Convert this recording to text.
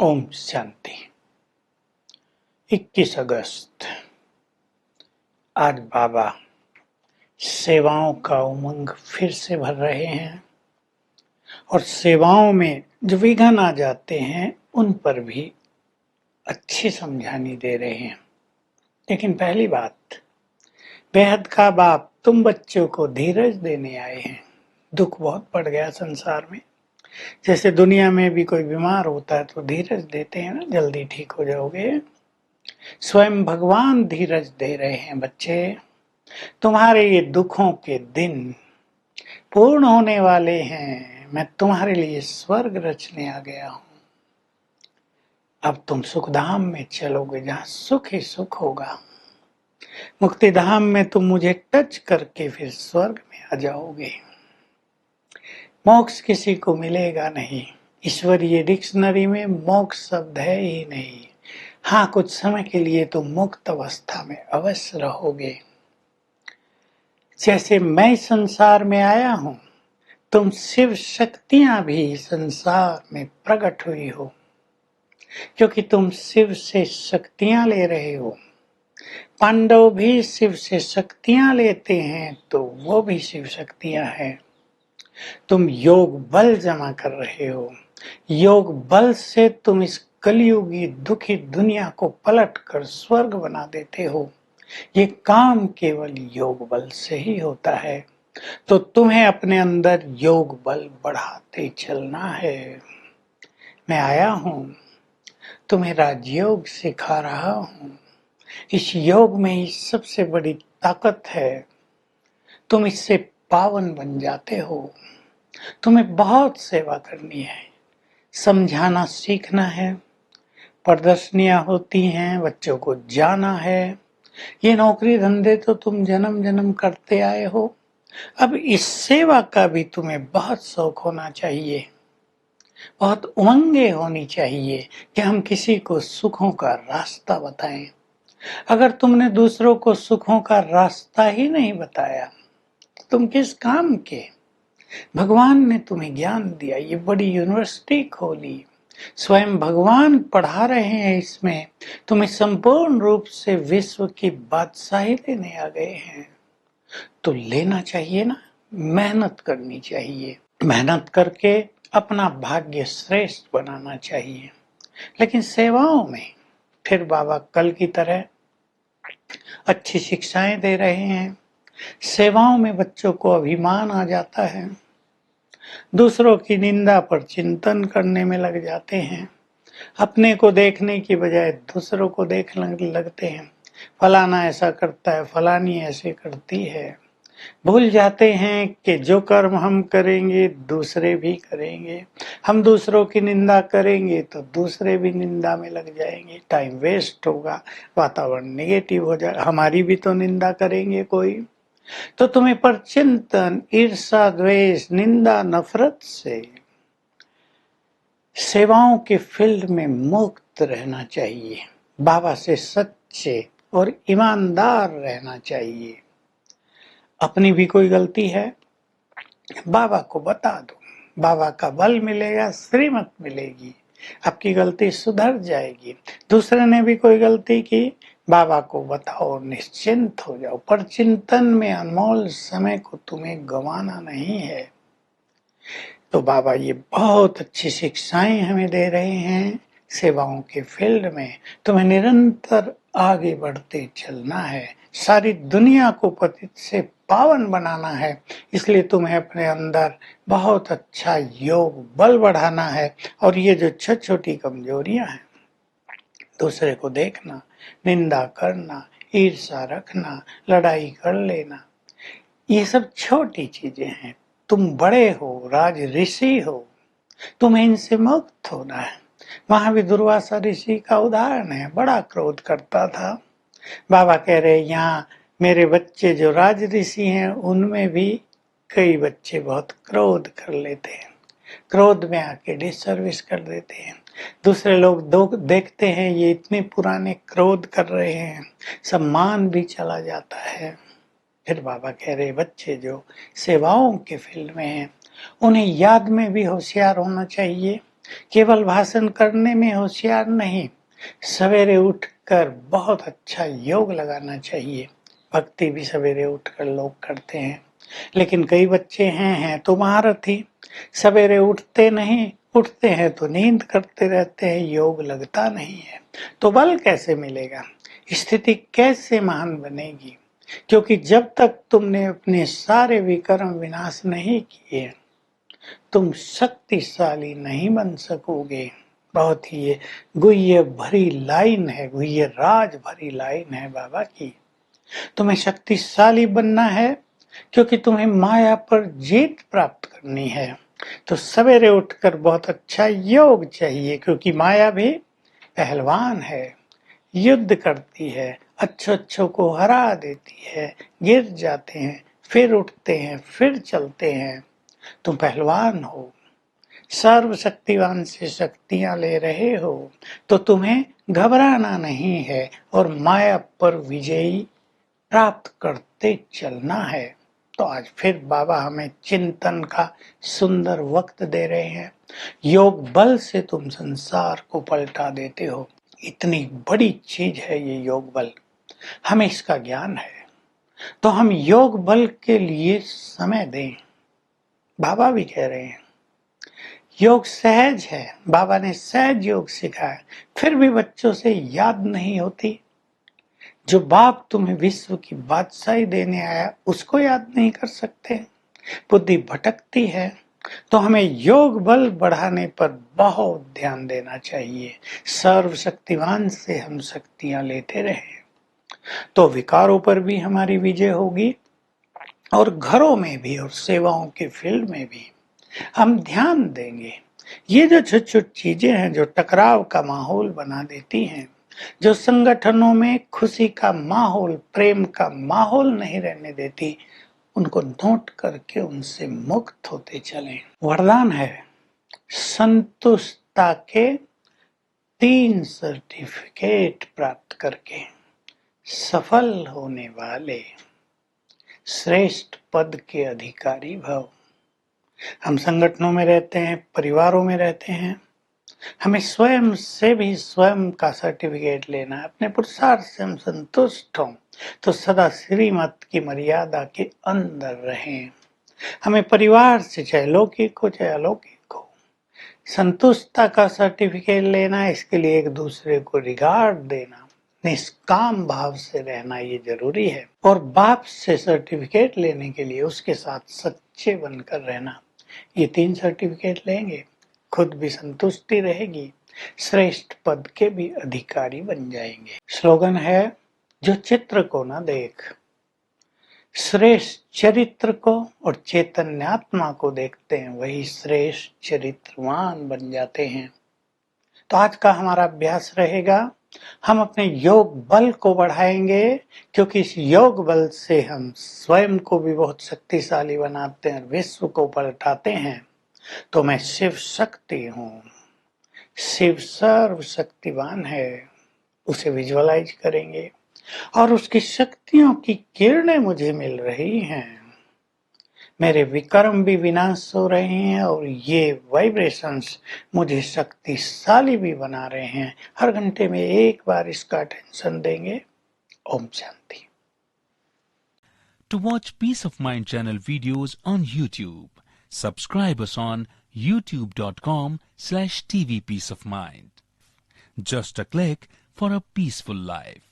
ओम शांति। 21 अगस्त आज बाबा सेवाओं का उमंग फिर से भर रहे हैं और सेवाओं में जो विघ्न आ जाते हैं उन पर भी अच्छी समझानी दे रहे हैं। लेकिन पहली बात, बेहद का बाप तुम बच्चों को धीरज देने आए हैं। दुख बहुत बढ़ गया संसार में। जैसे दुनिया में भी कोई बीमार होता है तो धीरज देते हैं ना, जल्दी ठीक हो जाओगे। स्वयं भगवान धीरज दे रहे हैं, बच्चे तुम्हारे ये दुखों के दिन पूर्ण होने वाले हैं। मैं तुम्हारे लिए स्वर्ग रचने आ गया हूं। अब तुम सुखधाम में चलोगे जहां सुख ही सुख होगा। मुक्ति धाम में तुम मुझे टच करके फिर स्वर्ग में आ जाओगे। मोक्ष किसी को मिलेगा नहीं। ईश्वरीय डिक्शनरी में मोक्ष शब्द है ही नहीं। हाँ, कुछ समय के लिए तुम मुक्त अवस्था में अवश्य रहोगे। जैसे मैं संसार में आया हूं, तुम शिव शक्तियां भी संसार में प्रकट हुई हो, क्योंकि तुम शिव से शक्तियां ले रहे हो। पांडव भी शिव से शक्तियां लेते हैं तो वो भी शिव शक्तियां हैं। तुम योग बल जमा कर रहे हो। योग बल से तुम इस कलयुगी दुखी दुनिया को पलट कर स्वर्ग बना देते हो। ये काम केवल योग बल से ही होता है। तो तुम्हें अपने अंदर योग बल बढ़ाते चलना है। मैं आया हूं, तुम्हें राजयोग सिखा रहा हूं। इस योग में ही सबसे बड़ी ताकत है। तुम इससे पावन बन जाते हो। तुम्हें बहुत सेवा करनी है, समझाना सीखना है। प्रदर्शनियां होती हैं, बच्चों को जाना है। ये नौकरी धंधे तो तुम जन्म जन्म करते आए हो। अब इस सेवा का भी तुम्हें बहुत शौक होना चाहिए, बहुत उमंगे होनी चाहिए कि हम किसी को सुखों का रास्ता बताएं। अगर तुमने दूसरों को सुखों का रास्ता ही नहीं बताया तो तुम किस काम के। भगवान ने तुम्हें ज्ञान दिया, ये बड़ी यूनिवर्सिटी खोली, स्वयं भगवान पढ़ा रहे हैं। इसमें तुम्हें संपूर्ण रूप से विश्व की बादशाही देने आ गए हैं, तो लेना चाहिए ना। मेहनत करनी चाहिए, मेहनत करके अपना भाग्य श्रेष्ठ बनाना चाहिए। लेकिन सेवाओं में फिर बाबा कल की तरह अच्छी शिक्षाएं दे रहे हैं। सेवाओं में बच्चों को अभिमान आ जाता है, दूसरों की निंदा पर चिंतन करने में लग जाते हैं। अपने को देखने की बजाय दूसरों को देखने लगते हैं। फलाना ऐसा करता है, फलानी ऐसे करती है। भूल जाते हैं कि जो कर्म हम करेंगे दूसरे भी करेंगे। हम दूसरों की निंदा करेंगे तो दूसरे भी निंदा में लग जाएंगे। टाइम वेस्ट होगा, वातावरण नेगेटिव हो जाएगा। हमारी भी तो निंदा करेंगे कोई। तो तुम्हें पर चिंतन, ईर्षा, द्वेष, निंदा, नफरत से सेवाओं के फील्ड में मुक्त रहना चाहिए। बाबा से सच्चे और ईमानदार रहना चाहिए। अपनी भी कोई गलती है, बाबा को बता दो। बाबा का बल मिलेगा, श्रीमत मिलेगी, आपकी गलती सुधर जाएगी। दूसरे ने भी कोई गलती की, बाबा को बताओ, निश्चिंत हो जाओ। पर चिंतन में अनमोल समय को तुम्हें गंवाना नहीं है। तो बाबा ये बहुत अच्छी शिक्षाएं हमें दे रहे हैं। सेवाओं के फील्ड में तुम्हें निरंतर आगे बढ़ते चलना है। सारी दुनिया को पतित से पावन बनाना है। इसलिए तुम्हें अपने अंदर बहुत अच्छा योग बल बढ़ाना है। और ये जो छोटी छोटी कमजोरियां हैं, दूसरे को देखना, निंदा करना, ईर्ष्या रखना, लड़ाई कर लेना, ये सब छोटी चीजें हैं। तुम बड़े हो, राज ऋषि हो, तुम्हें इनसे मुक्त होना है। वहां भी दुर्वासा ऋषि का उदाहरण है, बड़ा क्रोध करता था। बाबा कह रहे यहाँ मेरे बच्चे जो राज ऋषि हैं उनमें भी कई बच्चे बहुत क्रोध कर लेते हैं, क्रोध में आके डिसर्विस कर देते हैं। दूसरे लोग देखते हैं ये इतने पुराने क्रोध कर रहे हैं, सम्मान भी चला जाता है। फिर बाबा कह रहे बच्चे जो सेवाओं के फील्ड में हैं उन्हें याद में भी होशियार होना चाहिए। केवल भाषण करने में होशियार नहीं, सवेरे उठकर बहुत अच्छा योग लगाना चाहिए। भक्ति भी सवेरे उठकर लोग करते हैं, लेकिन कई बच्चे हैं तो महारथी, सवेरे उठते नहीं, उठते हैं तो नींद करते रहते हैं, योग लगता नहीं है। तो बल कैसे मिलेगा, स्थिति कैसे महान बनेगी? क्योंकि जब तक तुमने अपने सारे विकर्म विनाश नहीं किए, तुम शक्तिशाली नहीं बन सकोगे। बहुत ही ये गुह्य भरी लाइन है, गुह्य राज भरी लाइन है बाबा की। तुम्हें शक्तिशाली बनना है क्योंकि तुम्हें माया पर जीत प्राप्त करनी है। तो सवेरे उठकर बहुत अच्छा योग चाहिए, क्योंकि माया भी पहलवान है, युद्ध करती है, अच्छों को हरा देती है, गिर जाते हैं, फिर उठते हैं, फिर चलते हैं। तुम पहलवान हो, सर्वशक्तिवान से शक्तियां ले रहे हो, तो तुम्हें घबराना नहीं है और माया पर विजयी प्राप्त करते चलना है। तो आज फिर बाबा हमें चिंतन का सुंदर वक्त दे रहे हैं। योग बल से तुम संसार को पलटा देते हो। इतनी बड़ी चीज है ये योग बल, हमें इसका ज्ञान है, तो हम योग बल के लिए समय दें। बाबा भी कह रहे हैं योग सहज है, बाबा ने सहज योग सिखाया, फिर भी बच्चों से याद नहीं होती। जो बाप तुम्हें विश्व की बादशाही देने आया उसको याद नहीं कर सकते, बुद्धि भटकती है। तो हमें योग बल बढ़ाने पर बहुत ध्यान देना चाहिए। सर्वशक्तिवान से हम शक्तियां लेते रहे तो विकारों पर भी हमारी विजय होगी, और घरों में भी और सेवाओं के फील्ड में भी हम ध्यान देंगे। ये जो छोटी छोटी चीजें हैं जो टकराव का माहौल बना देती हैं, जो संगठनों में खुशी का माहौल, प्रेम का माहौल नहीं रहने देती, उनको नोट करके उनसे मुक्त होते चलें। वरदान है संतुष्टता के 3 सर्टिफिकेट प्राप्त करके सफल होने वाले श्रेष्ठ पद के अधिकारी भव। हम संगठनों में रहते हैं, परिवारों में रहते हैं, हमें स्वयं से भी स्वयं का सर्टिफिकेट लेना है। अपने पुरुषार्थ से हम संतुष्ट हों तो सदा श्रीमत की मर्यादा के अंदर रहें। हमें परिवार से, चाहे लौकिक हो चाहे अलौकिक हो, संतुष्टता का सर्टिफिकेट लेना है। इसके लिए एक दूसरे को रिगार्ड देना, निष्काम भाव से रहना ये जरूरी है। और बाप से सर्टिफिकेट लेने के लिए उसके साथ सच्चे बनकर रहना। ये 3 सर्टिफिकेट लेंगे, खुद भी संतुष्टि रहेगी, श्रेष्ठ पद के भी अधिकारी बन जाएंगे। स्लोगन है जो चित्र को न देख, श्रेष्ठ चरित्र को और चैतन्यात्मा को देखते हैं, वही श्रेष्ठ चरित्रवान बन जाते हैं। तो आज का हमारा अभ्यास रहेगा, हम अपने योग बल को बढ़ाएंगे, क्योंकि इस योग बल से हम स्वयं को भी बहुत शक्तिशाली बनाते हैं, विश्व को पलटाते हैं। तो मैं शिव शक्ति हूँ, शिव सर्वशक्तिवान है, उसे विजुअलाइज करेंगे और उसकी शक्तियों की किरणें मुझे मिल रही हैं। मेरे विकर्म भी विनाश हो रहे हैं और ये वाइब्रेशंस मुझे शक्तिशाली भी बना रहे हैं। हर घंटे में एक बार इसका अटेंशन देंगे। Om Shanti. To watch Peace of Mind channel videos on YouTube, subscribe us on youtube.com/tvpeaceofmind. Just a click for a peaceful life.